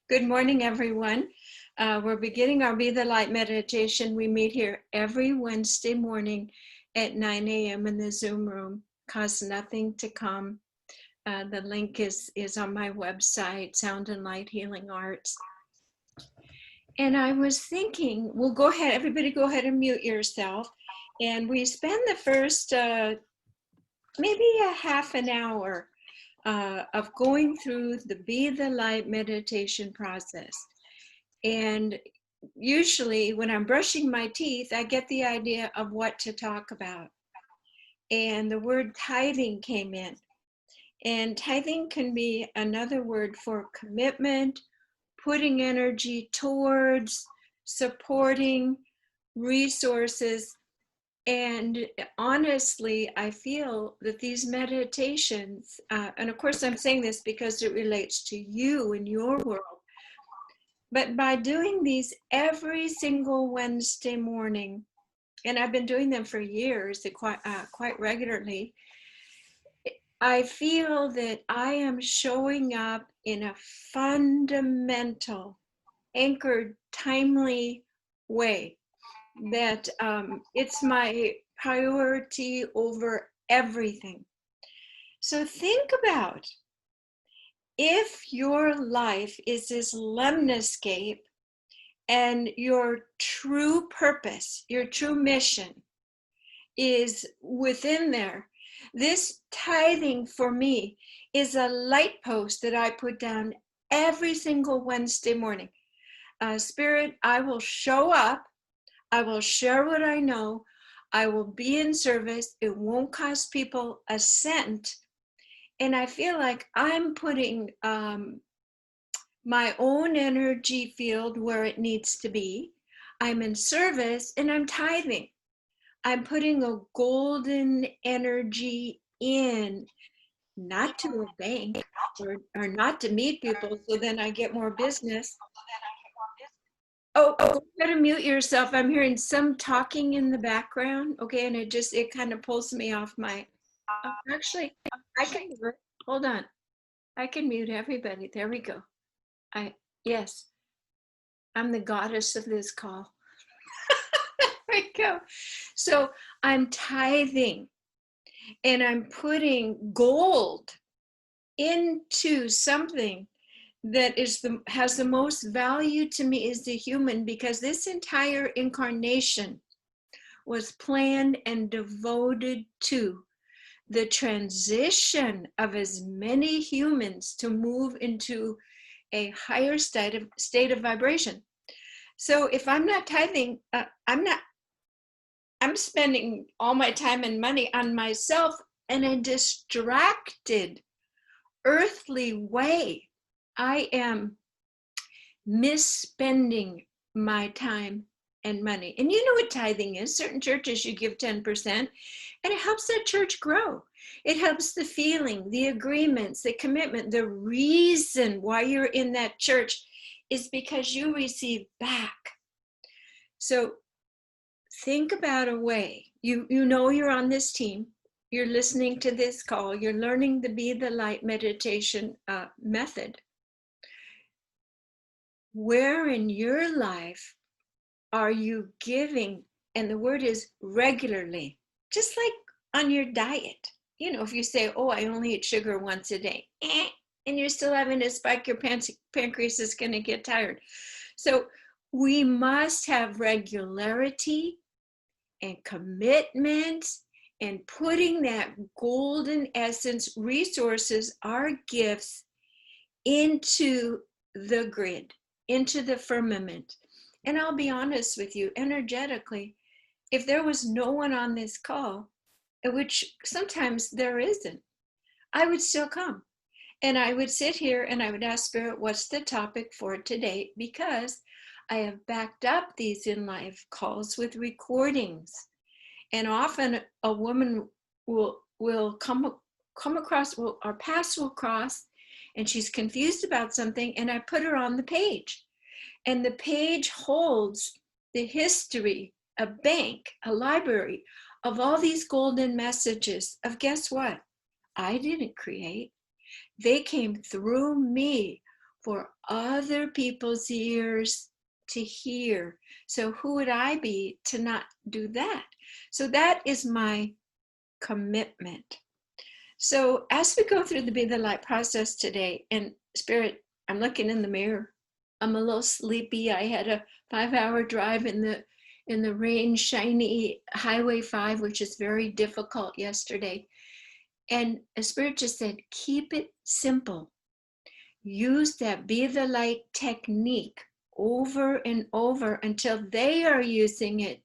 Good morning, everyone. We're beginning our Be the Light meditation. We meet here every Wednesday morning at 9 a.m. in the Zoom room. Costs nothing to come. The link is on my website, Sound and Light Healing Arts. And I was thinking, well, go ahead, everybody go ahead and mute yourself. And we spend the first maybe a half an hour of going through the Be the Light meditation process. And usually when I'm brushing my teeth, I get the idea of what to talk about. And the word tithing came in. And tithing can be another word for commitment, putting energy towards, supporting resources. And honestly, I feel that these meditations, and of course I'm saying this because it relates to you and your world, but by doing these every single Wednesday morning, and I've been doing them for years, quite regularly, I feel that I am showing up in a fundamental, anchored, timely way. That it's my priority over everything. So think about if your life is this lemniscape and your true purpose, your true mission is within there. This tithing for me is a light post that I put down every single Wednesday morning. Spirit, I will show up. I will share what I know. I will be in service. It won't cost people a cent. And I feel like I'm putting my own energy field where it needs to be. I'm in service and I'm tithing. I'm putting a golden energy in, not to a bank or not to meet people so then I get more business. Oh, go ahead and mute yourself. I'm hearing some talking in the background. Okay, and it kind of pulls me off my, actually, I can, hold on. I can mute everybody. There we go. Yes, I'm the goddess of this call. There we go. So I'm tithing and I'm putting gold into something that has the most value to me as the human, because this entire incarnation was planned and devoted to the transition of as many humans to move into a higher state of vibration. So if I'm not tithing, I'm spending all my time and money on myself in a distracted, earthly way. I am misspending my time and money. And you know what tithing is. Certain churches, you give 10%, and it helps that church grow. It helps the feeling, the agreements, the commitment. The reason why you're in that church is because you receive back. So think about a way. You know you're on this team. You're listening to this call. You're learning the Be the Light meditation method. Where in your life are you giving? And the word is regularly, just like on your diet. You know, if you say, oh, I only eat sugar once a day, and you're still having to spike, your pancreas is going to get tired. So we must have regularity and commitment and putting that golden essence, resources, our gifts into the grid, into the firmament. And I'll be honest with you, energetically, if there was no one on this call, which sometimes there isn't, I would still come. And I would sit here and I would ask Spirit, what's the topic for today? Because I have backed up these in live calls with recordings. And often a woman will come across, our paths will cross, and she's confused about something, and I put her on the page. And the page holds the history, a bank, a library of all these golden messages of, guess what? I didn't create. They came through me for other people's ears to hear. So who would I be to not do that? So that is my commitment. So as we go through the Be the Light process today, and Spirit, I'm looking in the mirror. I'm a little sleepy. I had a 5-hour drive in the rain, shiny Highway 5, which is very difficult yesterday. And a Spirit just said, keep it simple. Use that Be the Light technique over and over until they are using it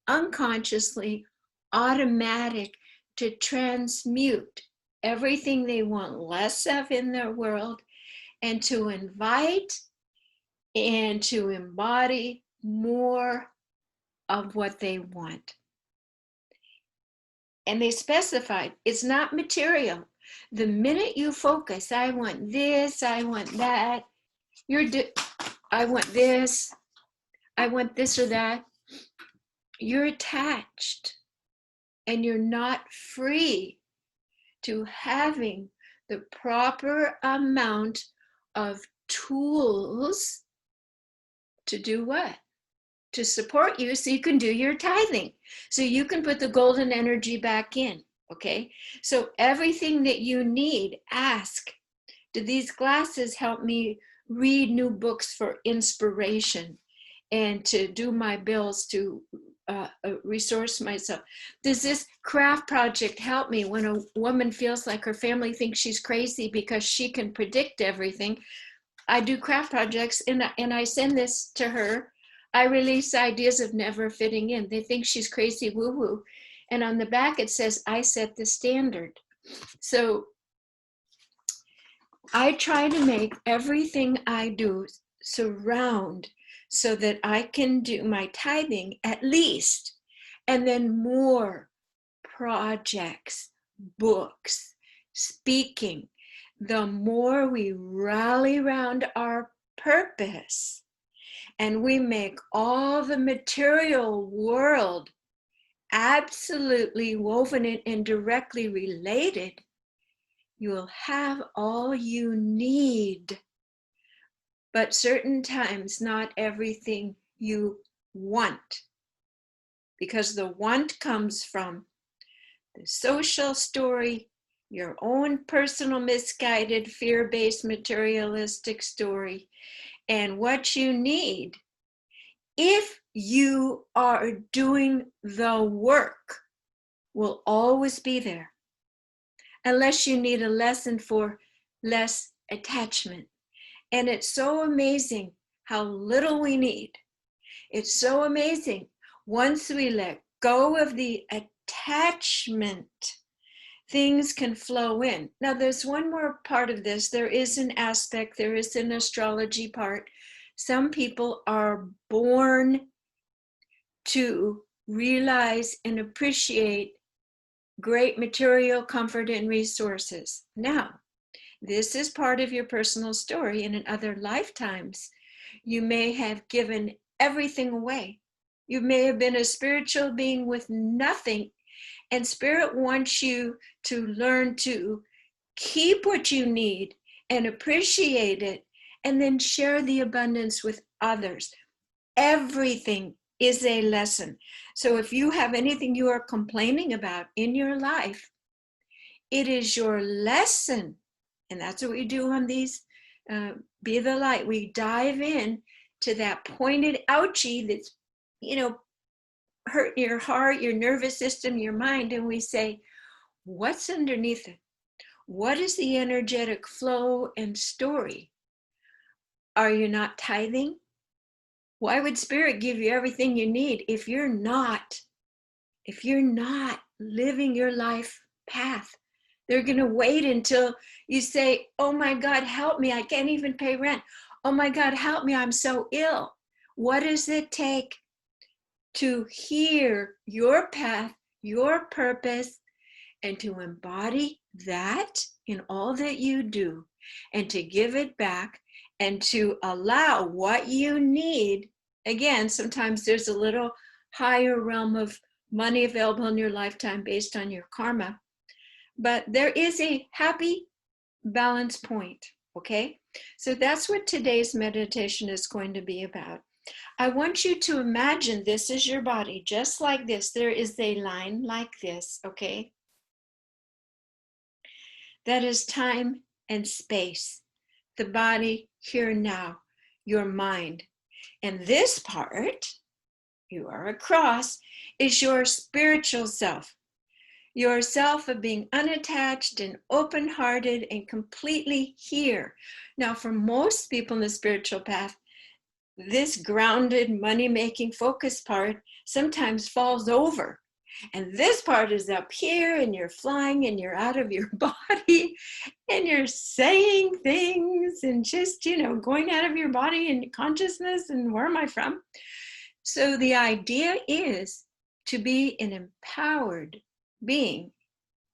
unconsciously, automatic, to transmute everything they want less of in their world, and to invite and to embody more of what they want. And they specified it's not material. The minute you focus, I want this, I want that, I want this, I want this or that, you're attached and you're not free to having the proper amount of tools to do what? To support you so you can do your tithing, so you can put the golden energy back in, okay? So everything that you need, ask, do these glasses help me read new books for inspiration and to do my bills, to resource myself? Does this craft project help me when a woman feels like her family thinks she's crazy because she can predict everything? I do craft projects and I send this to her. I release ideas of never fitting in. They think she's crazy woo-woo. And on the back it says, I set the standard. So I try to make everything I do surround so that I can do my tithing at least, and then more projects, books, speaking. The more we rally around our purpose and we make all the material world absolutely woven in and directly related, you will have all you need. But certain times, not everything you want, because the want comes from the social story, your own personal misguided, fear-based, materialistic story, and what you need, if you are doing the work, will always be there, unless you need a lesson for less attachment. And it's so amazing how little we need. It's so amazing. Once we let go of the attachment, things can flow in. Now, there's one more part of this. There is an aspect, there is an astrology part. Some people are born to realize and appreciate great material comfort and resources. Now, this is part of your personal story, and in other lifetimes, you may have given everything away. You may have been a spiritual being with nothing, and Spirit wants you to learn to keep what you need and appreciate it, and then share the abundance with others. Everything is a lesson. So if you have anything you are complaining about in your life, it is your lesson. And that's what we do on these Be the Light. We dive in to that pointed ouchie that's, hurting your heart, your nervous system, your mind. And we say, what's underneath it? What is the energetic flow and story? Are you not tithing? Why would Spirit give you everything you need if you're not living your life path? They're going to wait until you say, oh my God, help me. I can't even pay rent. Oh my God, help me. I'm so ill. What does it take to hear your path, your purpose, and to embody that in all that you do, and to give it back, and to allow what you need? Again, sometimes there's a little higher realm of money available in your lifetime based on your karma, but there is a happy balance point, okay? So that's what today's meditation is going to be about. I want you to imagine this is your body, just like this. There is a line like this, okay? That is time and space, the body here and now, your mind. And this part, you are a cross, is your spiritual self. Your self of being unattached and open-hearted and completely here. Now, for most people in the spiritual path, this grounded, money-making focus part sometimes falls over. And this part is up here, and you're flying, and you're out of your body, and you're saying things, and just, going out of your body and consciousness, and where am I from? So the idea is to be an empowered being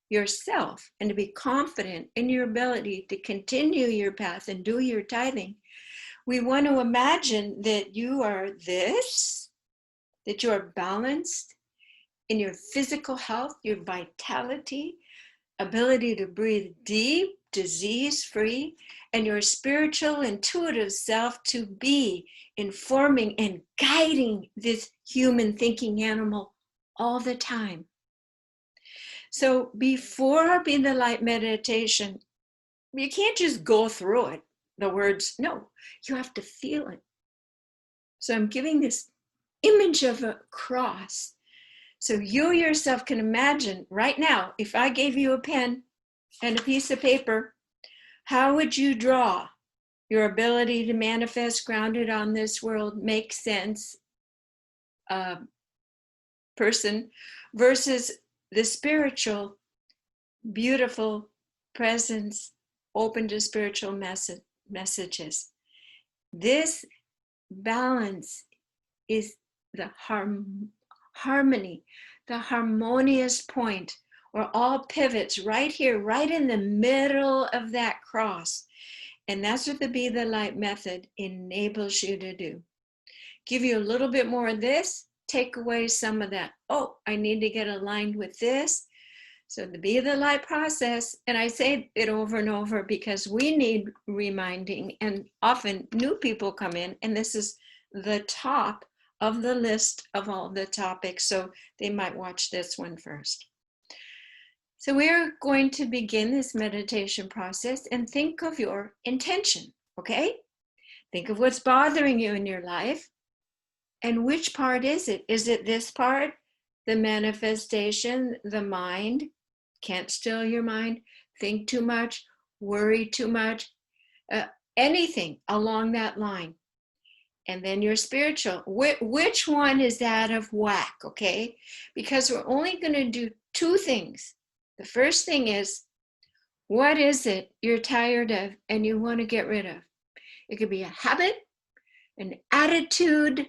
yourself and to be confident in your ability to continue your path and do your tithing. We want to imagine that you are this, that you are balanced in your physical health, your vitality, ability to breathe deep, disease-free, and your spiritual, intuitive self to be informing and guiding this human thinking animal all the time. So before Be the Light meditation, you can't just go through it, the words, no, you have to feel it. So I'm giving this image of a cross. So you yourself can imagine right now, if I gave you a pen and a piece of paper, how would you draw your ability to manifest, grounded on this world, make sense person versus the spiritual, beautiful presence, open to spiritual messages? This balance is the harmony, the harmonious point where all pivots right here, right in the middle of that cross. And that's what the Be the Light method enables you to do. Give you a little bit more of this, take away some of that. Oh, I need to get aligned with this. So the Be the Light process, and I say it over and over because we need reminding, and often new people come in, and this is the top of the list of all the topics, so they might watch this one first. So we're going to begin this meditation process and think of your intention, okay? Think of what's bothering you in your life, and which part is it? Is it this part, the manifestation, the mind? Can't still your mind, think too much, worry too much, anything along that line. And then your spiritual, which one is out of whack, okay? Because we're only going to do two things. The first thing is, what is it you're tired of and you want to get rid of? It could be a habit, an attitude,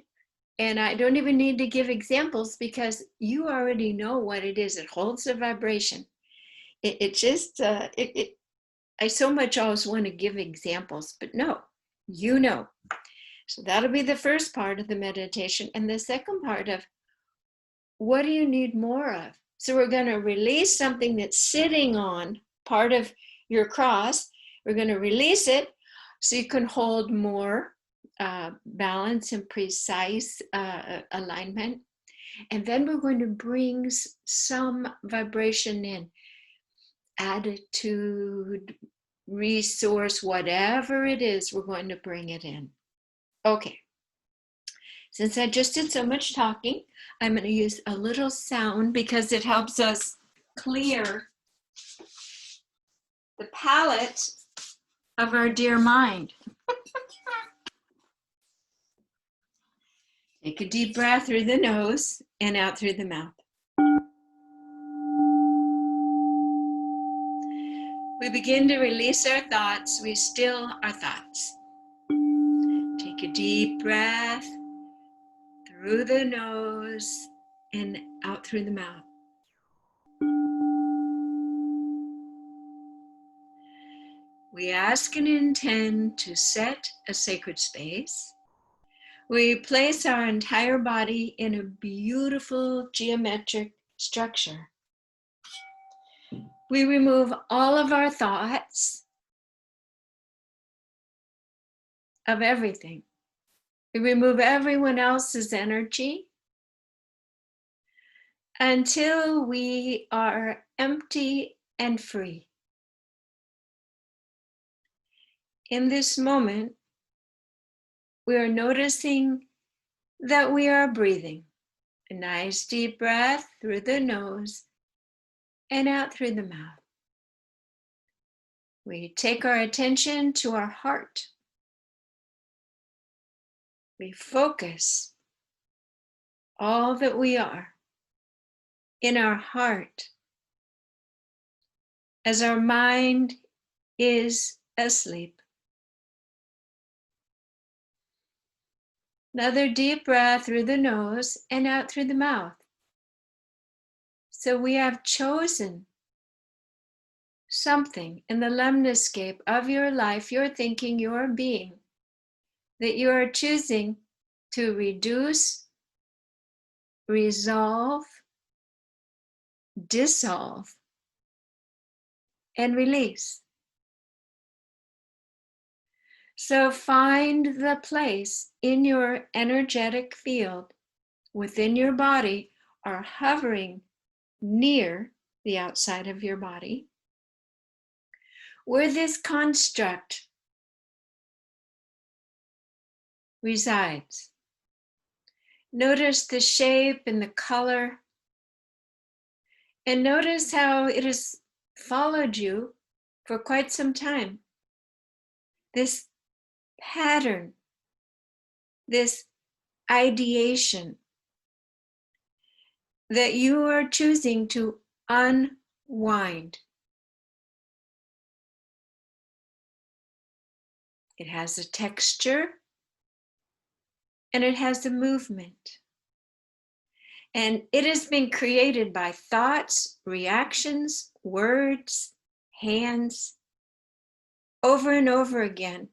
and I don't even need to give examples because you already know what it is. It holds a vibration. I so much always want to give examples, but no, you know. So that'll be the first part of the meditation. And the second part of, what do you need more of? So we're going to release something that's sitting on part of your cross. We're going to release it so you can hold more balance and precise alignment. And then we're going to bring some vibration in. Attitude, resource, whatever it is, we're going to bring it in. Okay. Since I just did so much talking, I'm going to use a little sound because it helps us clear the palette of our dear mind. Take a deep breath through the nose and out through the mouth. We begin to release our thoughts. We still our thoughts. Take a deep breath through the nose and out through the mouth. We ask and intend to set a sacred space. We place our entire body in a beautiful geometric structure. We remove all of our thoughts of everything. We remove everyone else's energy until we are empty and free. In this moment, we are noticing that we are breathing. A nice deep breath through the nose and out through the mouth. We take our attention to our heart. We focus all that we are in our heart as our mind is asleep. Another deep breath through the nose and out through the mouth. So we have chosen something in the lemniscape of your life, your thinking, your being, that you are choosing to reduce, resolve, dissolve, and release. So find the place in your energetic field within your body or hovering near the outside of your body where this construct resides. Notice the shape and the color, and notice how it has followed you for quite some time. This pattern, this ideation that you are choosing to unwind. It has a texture and it has a movement. And it has been created by thoughts, reactions, words, hands, over and over again,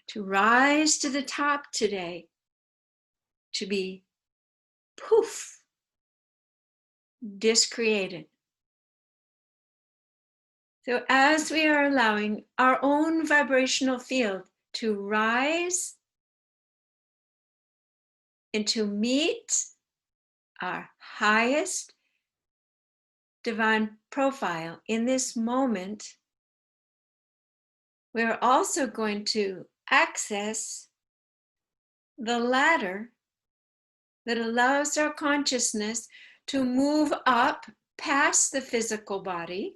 to rise to the top today, to be poof, discreated. So as we are allowing our own vibrational field to rise and to meet our highest divine profile in this moment, we're also going to access the ladder that allows our consciousness to move up past the physical body,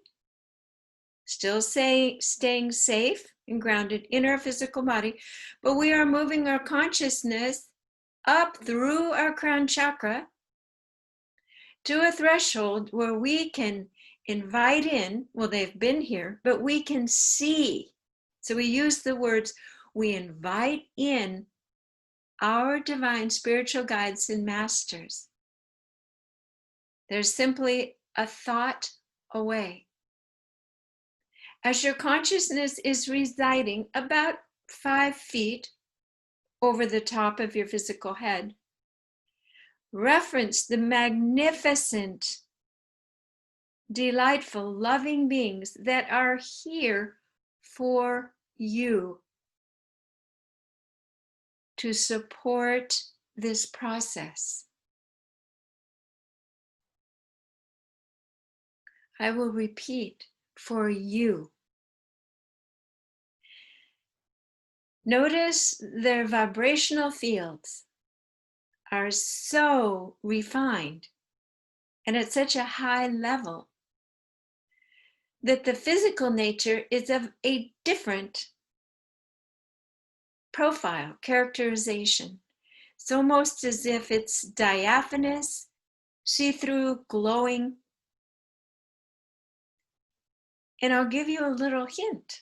still staying safe and grounded in our physical body, but we are moving our consciousness up through our crown chakra to a threshold where we can invite in, well, they've been here, but we can see. So we use the words, we invite in our divine spiritual guides and masters. They're simply a thought away. As your consciousness is residing about 5 feet over the top of your physical head, reference the magnificent, delightful, loving beings that are here for you to support this process. I will repeat, for you. Notice their vibrational fields are so refined and at such a high level that the physical nature is of a different profile, characterization. It's almost as if it's diaphanous, see-through, glowing. And I'll give you a little hint.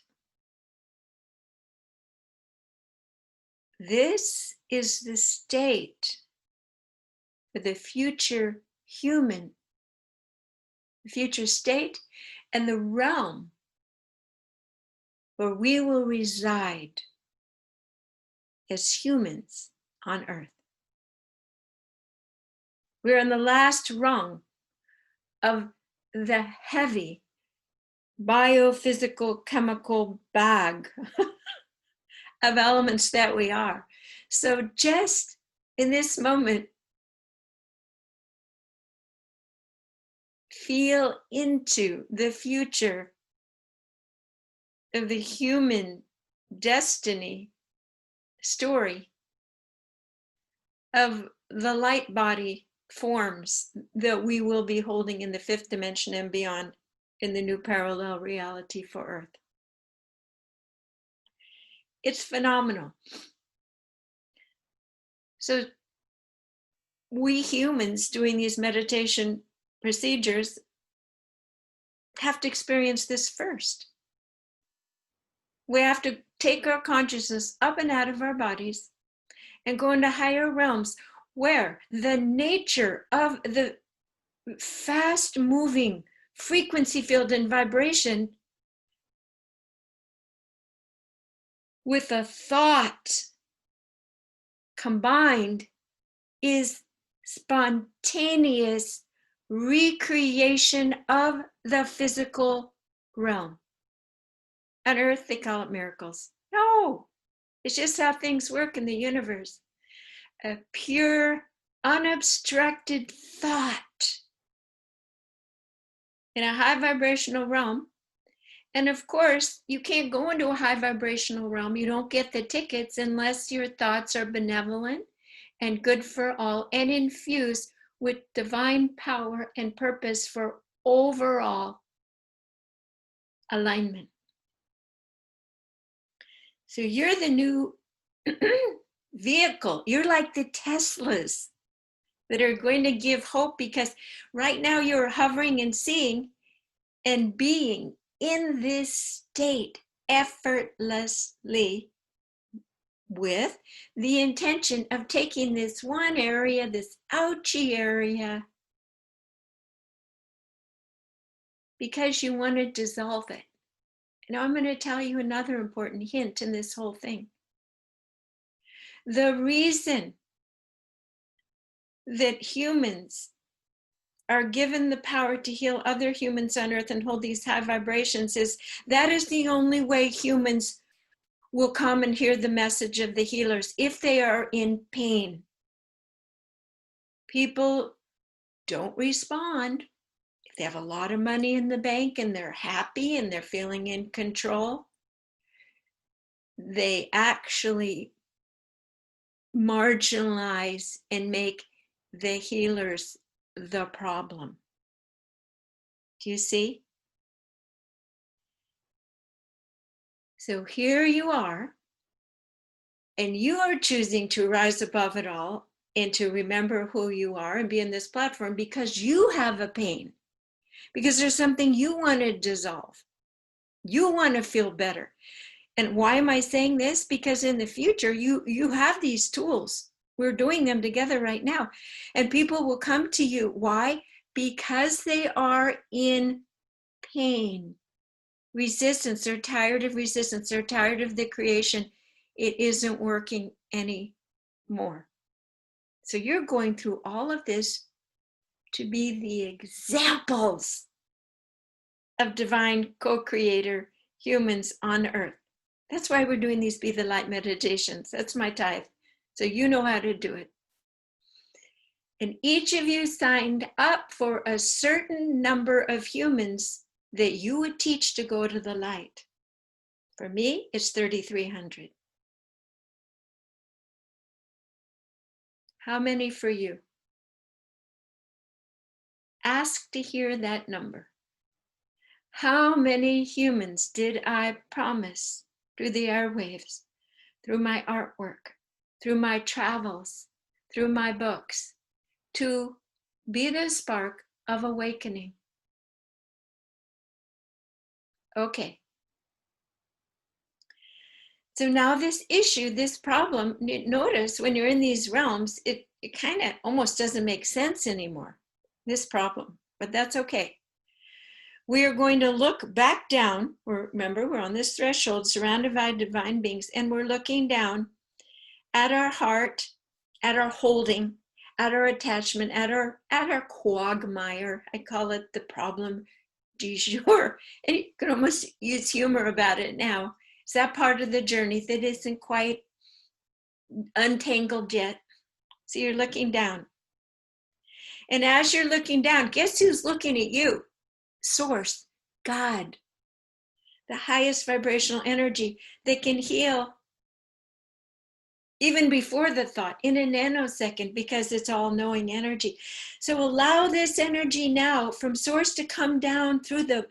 This is the state for the future human, the future state, and the realm where we will reside as humans on Earth. We're in the last rung of the heavy biophysical chemical bag of elements that we are. So just in this moment, feel into the future of the human destiny story of the light body forms that we will be holding in the fifth dimension and beyond in the new parallel reality for Earth. It's phenomenal. So we humans doing these meditation procedures have to experience this first. We have to take our consciousness up and out of our bodies and go into higher realms where the nature of the fast moving frequency field and vibration with a thought combined is spontaneous recreation of the physical realm. On Earth, they call it miracles. No, it's just how things work in the universe. A pure, unobstructed thought in a high vibrational realm. And of course, you can't go into a high vibrational realm. You don't get the tickets unless your thoughts are benevolent and good for all and infused with divine power and purpose for overall alignment. So you're the new vehicle. You're like the Teslas that are going to give hope, because right now you're hovering and seeing and being in this state effortlessly with the intention of taking this one area, this ouchy area, because you want to dissolve it. Now I'm going to tell you another important hint in this whole thing. The reason that humans are given the power to heal other humans on Earth and hold these high vibrations is that is the only way humans will come and hear the message of the healers if they are in pain. People don't respond. If they have a lot of money in the bank and they're happy and they're feeling in control, they actually marginalize and make the healers the problem. Do you see? So here you are, and you are choosing to rise above it all and to remember who you are and be in this platform because you have a pain, because there's something you want to dissolve. You want to feel better. And why am I saying this? Because in the future, you have these tools. We're doing them together right now. And people will come to you. Why? Because they are in pain. Resistance. They're tired of resistance. They're tired of the creation. It isn't working anymore. So you're going through all of this to be the examples of divine co-creator humans on Earth. That's why we're doing these Be the Light meditations. That's my tithe. So you know how to do it. And each of you signed up for a certain number of humans that you would teach to go to the light. For me, it's 3,300. How many for you? Ask to hear that number. How many humans did I promise through the airwaves, through my artwork, through my travels, through my books, to be the spark of awakening? Okay. So now this issue, this problem, notice when you're in these realms, it kind of almost doesn't make sense anymore, this problem, but that's okay. We are going to look back down. Remember, we're on this threshold surrounded by divine beings, and we're looking down at our heart, at our holding, at our attachment, at our quagmire. I call it the problem du jour. And you can almost use humor about it now. It's that part of the journey that isn't quite untangled yet. So you're looking down. And as you're looking down, guess who's looking at you? Source, God, the highest vibrational energy that can heal even before the thought in a nanosecond, because it's all knowing energy. So allow this energy now from source to come down through the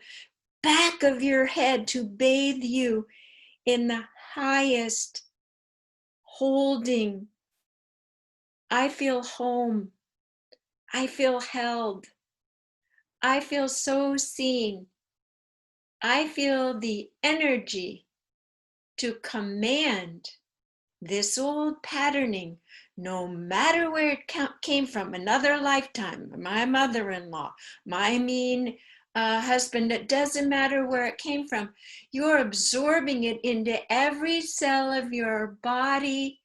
back of your head to bathe you in the highest holding. I feel home. I feel held. I feel so seen. I feel the energy to command this old patterning, no matter where it came from, another lifetime, my mother-in-law, my mean husband, it doesn't matter where it came from. You're absorbing it into every cell of your body,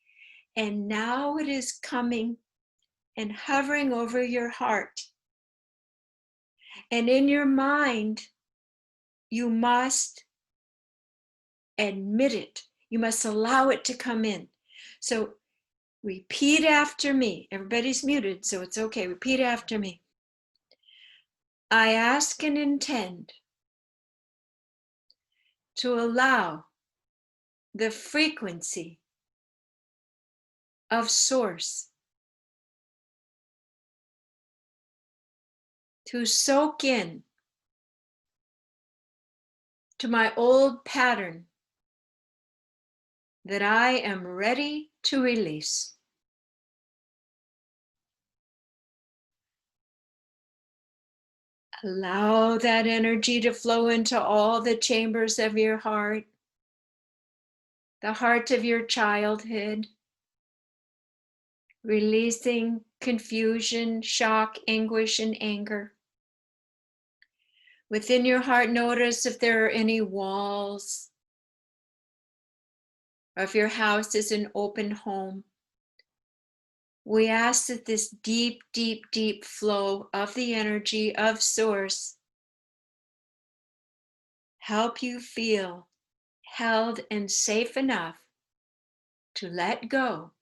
and now it is coming and hovering over your heart. And in your mind, you must admit it. You must allow it to come in. So repeat after me. Everybody's muted, so it's okay. Repeat after me. I ask and intend to allow the frequency of source to soak in to my old pattern that I am ready to release. Allow that energy to flow into all the chambers of your heart, the heart of your childhood, releasing confusion, shock, anguish, and anger. Within your heart, notice if there are any walls, or if your house is an open home. We ask that this deep, deep, deep flow of the energy of source help you feel held and safe enough to let go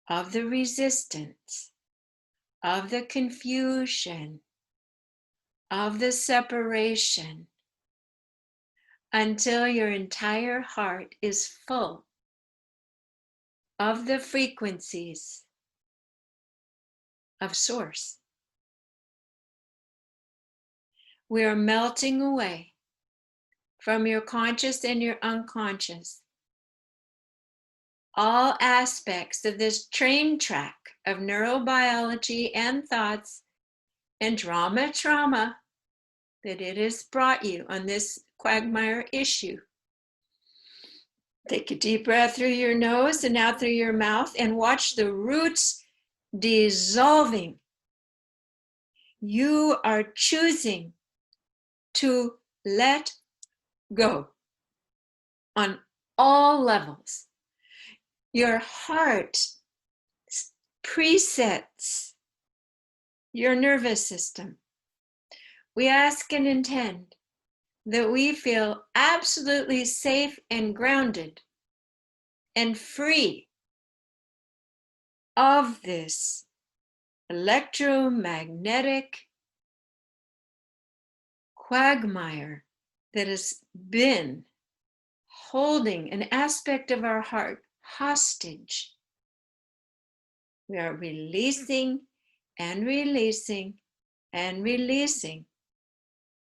of the resistance, of the confusion, of the separation, until your entire heart is full of the frequencies of source. We are melting away from your conscious and your unconscious all aspects of this train track of neurobiology and thoughts and trauma that it has brought you on this quagmire issue. Take a deep breath through your nose and out through your mouth and watch the roots dissolving. You are choosing to let go on all levels. Your heart presets your nervous system. We ask and intend that we feel absolutely safe and grounded and free of this electromagnetic quagmire that has been holding an aspect of our heart hostage. We are releasing and releasing and releasing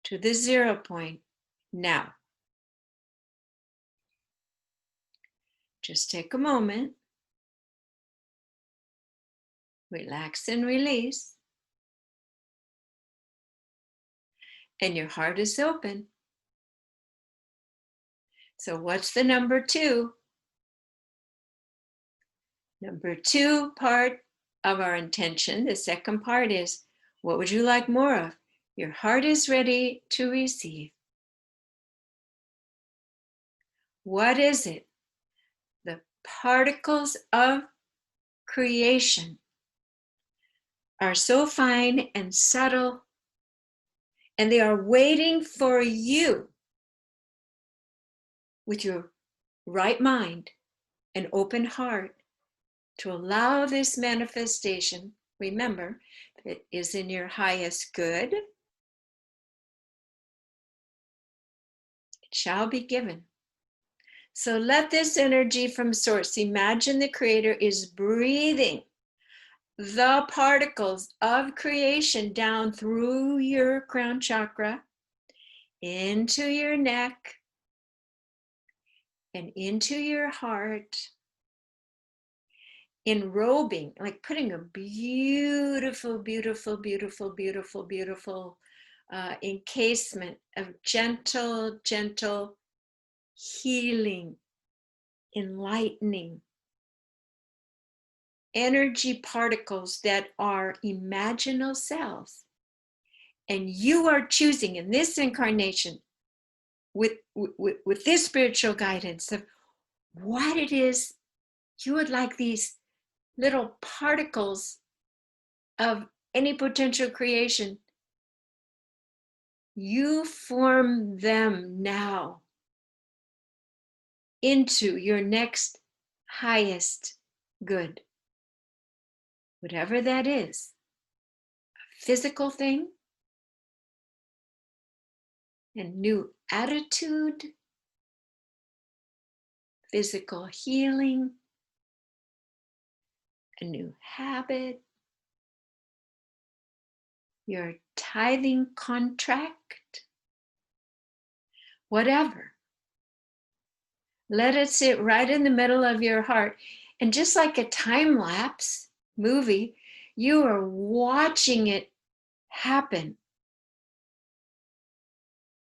to the 0 point now. Just take a moment, relax and release, and your heart is open. So what's the number 2? Number 2 part of our intention, the second part is, what would you like more of? Your heart is ready to receive. What is it? The particles of creation are so fine and subtle, and they are waiting for you with your right mind and open heart to allow this manifestation, remember, it is in your highest good, it shall be given. So let this energy from source, imagine the creator is breathing the particles of creation down through your crown chakra, into your neck, and into your heart, enrobing, like putting a beautiful, beautiful, beautiful, beautiful, beautiful encasement of gentle, gentle healing, enlightening energy particles that are imaginal selves. And you are choosing in this incarnation with this spiritual guidance of what it is you would like these little particles of any potential creation. You form them now into your next highest good. Whatever that is, a physical thing, a new attitude, physical healing, a new habit, your tithing contract, whatever. Let it sit right in the middle of your heart. And just like a time lapse movie, you are watching it happen.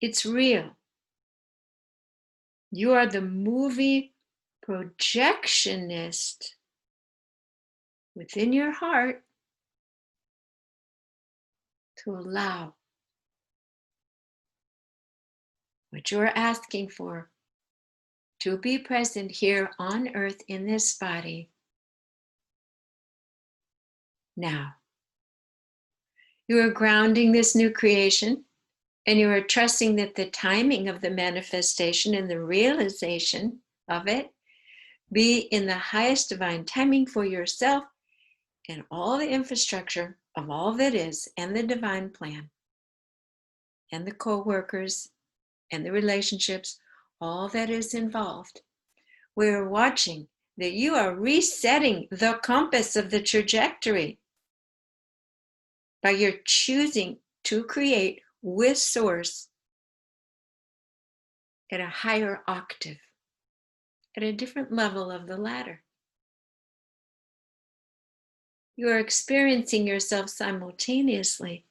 It's real. You are the movie projectionist within your heart to allow what you're asking for to be present here on earth in this body now. You are grounding this new creation, and you are trusting that the timing of the manifestation and the realization of it be in the highest divine timing for yourself and all the infrastructure of all that is, and the divine plan, and the co-workers, and the relationships, all that is involved. We're watching that you are resetting the compass of the trajectory by your choosing to create with source at a higher octave, at a different level of the ladder. You are experiencing yourself simultaneously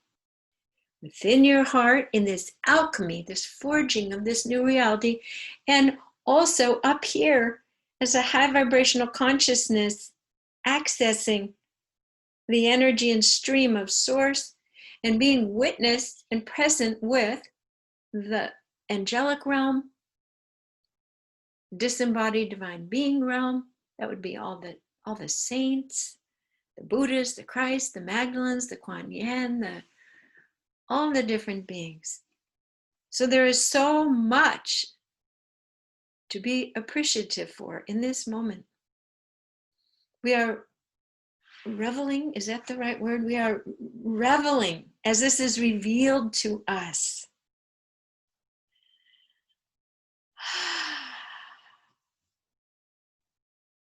within your heart in this alchemy, this forging of this new reality, and also up here as a high vibrational consciousness accessing the energy and stream of source and being witnessed and present with the angelic realm, disembodied divine being realm. That would be all the saints, the Buddhas, the Christ, the Magdalens, the Kuan Yin, all the different beings. So there is so much to be appreciative for in this moment. We are reveling, is that the right word? We are reveling as this is revealed to us.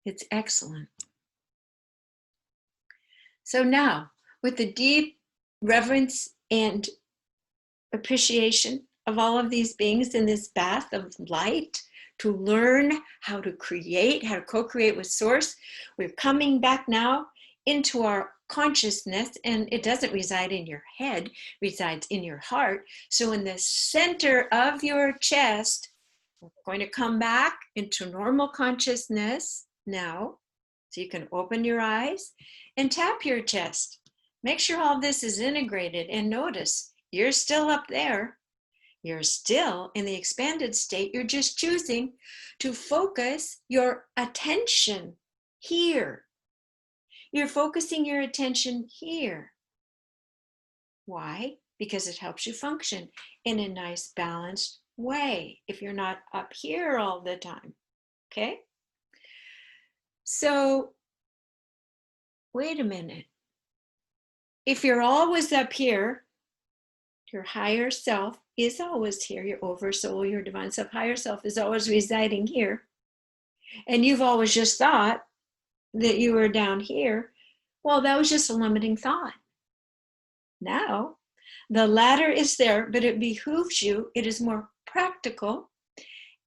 It's excellent. So now, with the deep reverence and appreciation of all of these beings in this bath of light, to learn how to create, how to co-create with source, we're coming back now into our consciousness, and it doesn't reside in your head, resides in your heart. So in the center of your chest, we're going to come back into normal consciousness now. So you can open your eyes and tap your chest. Make sure all this is integrated, and notice you're still up there. You're still in the expanded state. You're just choosing to focus your attention here. You're focusing your attention here. Why? Because it helps you function in a nice, balanced, way if you're not up here all the time. Okay? So, wait a minute. If you're always up here, your higher self is always here. Your oversoul, your divine self, higher self is always residing here. And you've always just thought that you were down here. Well, that was just a limiting thought. Now, the ladder is there, but it behooves you. It is more practical,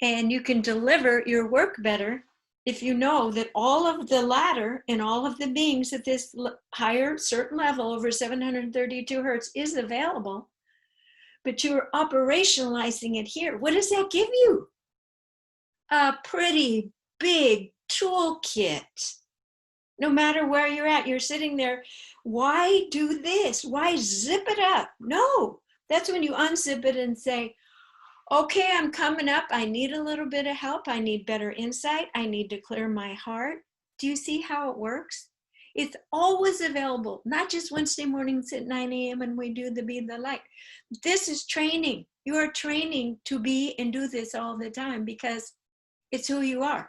and you can deliver your work better if you know that all of the ladder and all of the beings at this higher certain level over 732 hertz is available, but you're operationalizing it here. What does that give you? A pretty big toolkit. No matter where you're at, you're sitting there. Why do this? Why zip it up? No, that's when you unzip it and say, okay, I'm coming up. I need a little bit of help. I need better insight. I need to clear my heart. Do you see how it works? It's always available, not just Wednesday mornings at 9 a.m. and we do the Be the Light. This is training. You are training to be and do this all the time because it's who you are.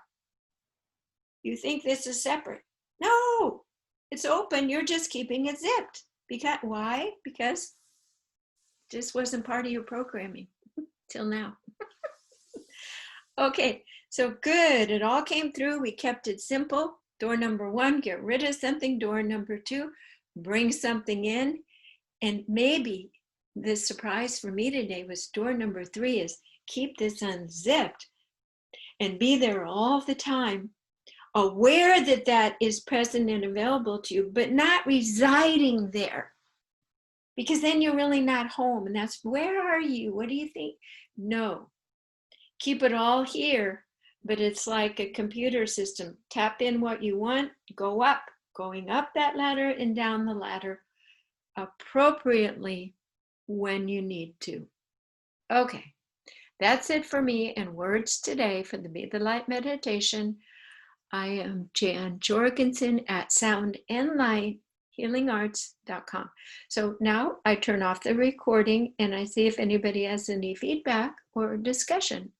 You think this is separate. No, it's open. You're just keeping it zipped. Because why? Because this wasn't part of your programming till now. Okay, so good. It all came through. We kept it simple. Door number 1, get rid of something. Door number 2, bring something in. And maybe the surprise for me today was door number 3 is keep this unzipped and be there all the time, aware that that is present and available to you, but not residing there. Because then you're really not home. And that's, where are you? What do you think? No. Keep it all here, but it's like a computer system. Tap in what you want, go up, going up that ladder and down the ladder appropriately when you need to. Okay, that's it for me and words today for the Be the Light meditation. I am Jan Jorgensen at soundandlighthealingarts.com. So now I turn off the recording and I see if anybody has any feedback or discussion.